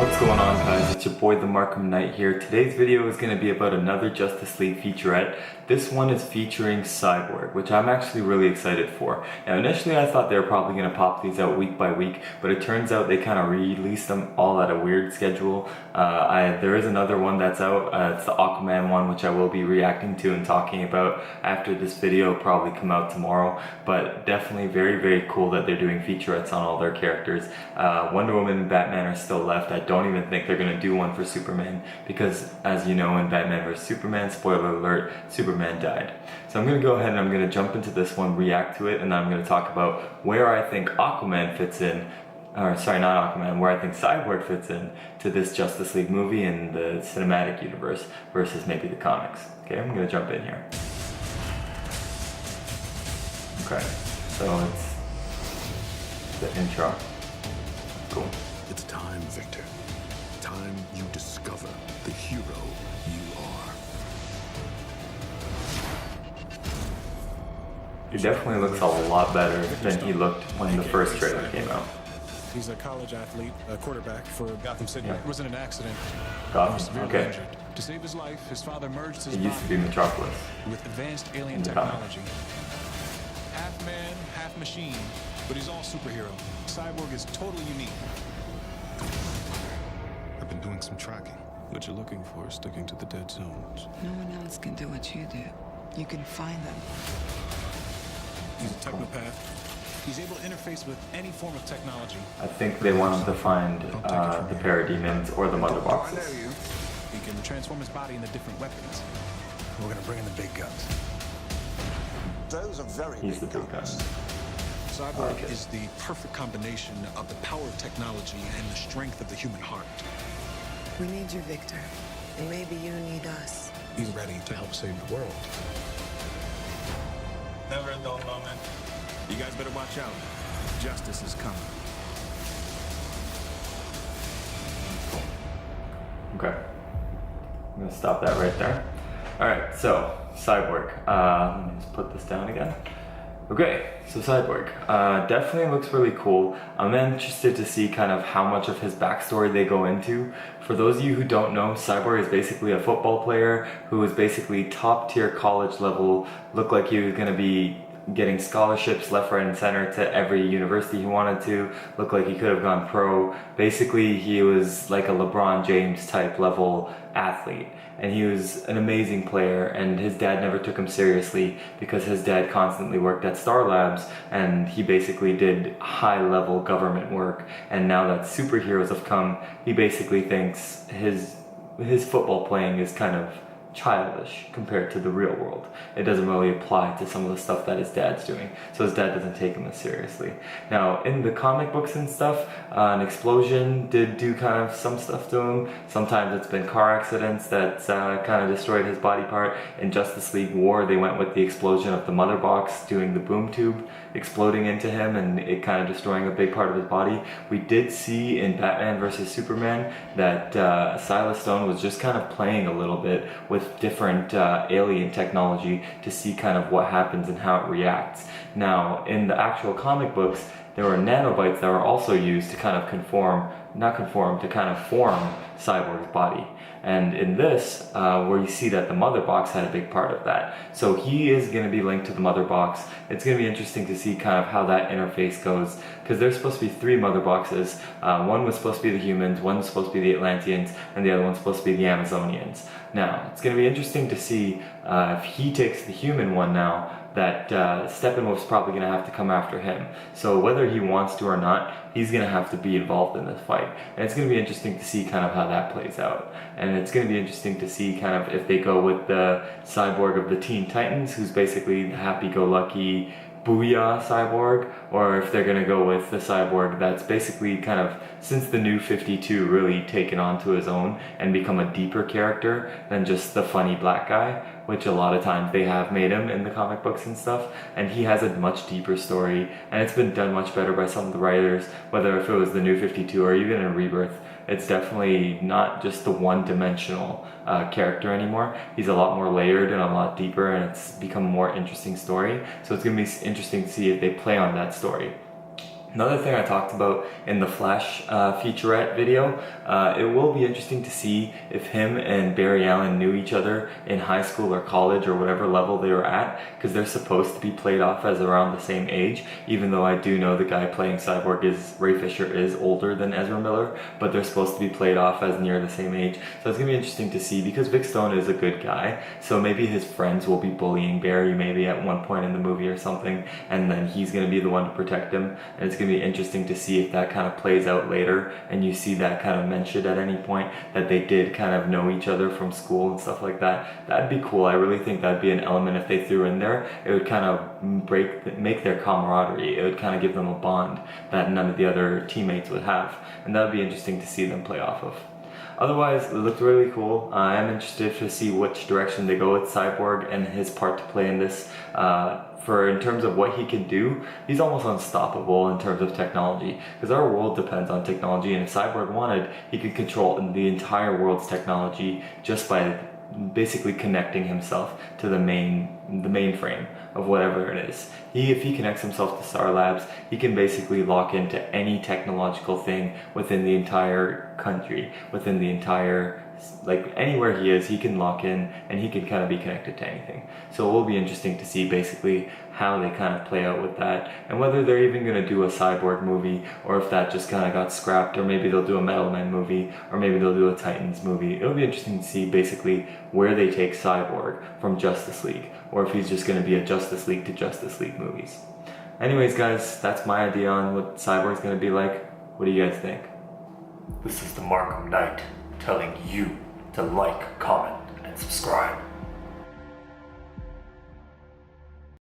What's going on, guys? It's your boy the Markham Knight here. Today's video is going to be about another Justice League featurette. This one is featuring Cyborg, which I'm actually really excited for. Now initially I thought they were probably going to pop these out week by week, but it turns out they kind of released them all at a weird schedule. There is another one that's out. It's the Aquaman one, which I will be reacting to and talking about after this video. It'll probably come out tomorrow, but definitely very, very cool that they're doing featurettes on all their characters. Wonder Woman and Batman are still left. I don't even think they're going to do one for Superman because, as you know, in Batman vs Superman, spoiler alert, Superman died. So I'm going to go ahead and I'm going to jump into this one, react to it, and then I'm going to talk about where I think Aquaman fits in, or sorry, not Aquaman, where I think Cyborg fits in to this Justice League movie in the cinematic universe versus maybe the comics. Okay, I'm going to jump in here. Okay, so it's the intro. Cool. It's time, Victor. Time you discover the hero you are. He definitely looks a lot better than he looked when the first trailer came out. He's a college athlete, a quarterback for Gotham City. Yeah. It was in an accident. Gotham, okay. Injured. To save his life, his father merged his It used to be body Metropolis. with advanced alien In the technology. Half man, half machine, but he's all superhero. Cyborg is totally unique. I've been doing some tracking. What you're looking for is sticking to the dead zones. No one else can do what you do. You can find them. He's a technopath. He's able to interface with any form of technology. I think they wanted to find the parademons or the mother boxes. He can transform his body into different weapons. We're gonna bring in the big guns. Those are very He's the big big guy. guns. Cyborg Okay. is the perfect combination of the power of technology and the strength of the human heart. We need you, Victor. And maybe you need us. He's ready to help save the world. Never a dull moment. You guys better watch out. Justice is coming. Okay. I'm gonna stop that right there. Alright, so Cyborg. Let me just put this down again. Okay, so Cyborg. Definitely looks really cool. I'm interested to see kind of how much of his backstory they go into. For those of you who don't know, Cyborg is basically a football player who was basically top tier college level, looked like he was gonna be getting scholarships left, right, and center to every university he wanted to. Looked like he could have gone pro. Basically, he was like a LeBron James type level athlete. And he was an amazing player, and his dad never took him seriously because his dad constantly worked at Star Labs and he basically did high level government work. And now that superheroes have come, he basically thinks his football playing is kind of childish compared to the real world. It doesn't really apply to some of the stuff that his dad's doing, so his dad doesn't take him as seriously. Now in the comic books and stuff, an explosion did do kind of some stuff to him. Sometimes it's been car accidents that kind of destroyed his body part. In Justice League War, they went with the explosion of the mother box doing the boom tube exploding into him and it kind of destroying a big part of his body. We did see in Batman vs Superman that Silas Stone was just kind of playing a little bit with different alien technology to see kind of what happens and how it reacts. Now, in the actual comic books, there were nanobites that were also used to kind of form Cyborg's body. And in this, where you see that the mother box had a big part of that. So he is going to be linked to the mother box. It's going to be interesting to see kind of how that interface goes, because there's supposed to be 3 mother boxes. One was supposed to be the humans, one was supposed to be the Atlanteans, and the other one's supposed to be the Amazonians. Now, it's going to be interesting to see if he takes the human one now, that Steppenwolf's probably going to have to come after him. So whether he wants to or not, he's going to have to be involved in this fight. And it's going to be interesting to see kind of how that plays out. And it's going to be interesting to see kind of if they go with the Cyborg of the Teen Titans, who's basically the happy-go-lucky booyah Cyborg, or if they're going to go with the Cyborg that's basically kind of, since the New 52, really taken onto his own and become a deeper character than just the funny black guy, which a lot of times they have made him in the comic books and stuff. And he has a much deeper story, and it's been done much better by some of the writers, whether if it was the New 52 or even in Rebirth. It's definitely not just the one-dimensional character anymore. He's a lot more layered and a lot deeper, and it's become a more interesting story. So it's going to be interesting to see if they play on that story. Another thing I talked about in the Flash featurette video, it will be interesting to see if him and Barry Allen knew each other in high school or college or whatever level they were at, because they're supposed to be played off as around the same age, even though I do know the guy playing Cyborg Ray Fisher is older than Ezra Miller, but they're supposed to be played off as near the same age. So it's going to be interesting to see, because Vic Stone is a good guy, so maybe his friends will be bullying Barry maybe at one point in the movie or something, and then he's going to be the one to protect him, and it's going to be interesting to see if that kind of plays out later and you see that kind of mentioned at any point, that they did kind of know each other from school and stuff like that. That'd be cool. I really think that'd be an element if they threw in there. It would kind of make their camaraderie. It would kind of give them a bond that none of the other teammates would have, and that would be interesting to see them play off of. Otherwise, it looked really cool. I am interested to see which direction they go with Cyborg and his part to play in this. In terms of what he can do, he's almost unstoppable in terms of technology, because our world depends on technology, and if Cyborg wanted, he could control the entire world's technology just by basically connecting himself to the mainframe of whatever it is. If he connects himself to Star Labs, he can basically lock into any technological thing within the entire country, within the entire, like anywhere he is, he can lock in and he can kind of be connected to anything. So it will be interesting to see basically how they kind of play out with that, and whether they're even going to do a Cyborg movie, or if that just kind of got scrapped, or maybe they'll do a Metal Man movie, or maybe they'll do a Titans movie. It'll be interesting to see basically where they take Cyborg from Justice League, or if he's just going to be a Justice League to Justice League movies. Anyways guys, that's my idea on what Cyborg's going to be like. What do you guys think? This is the Markham Knight telling you to like, comment, and subscribe.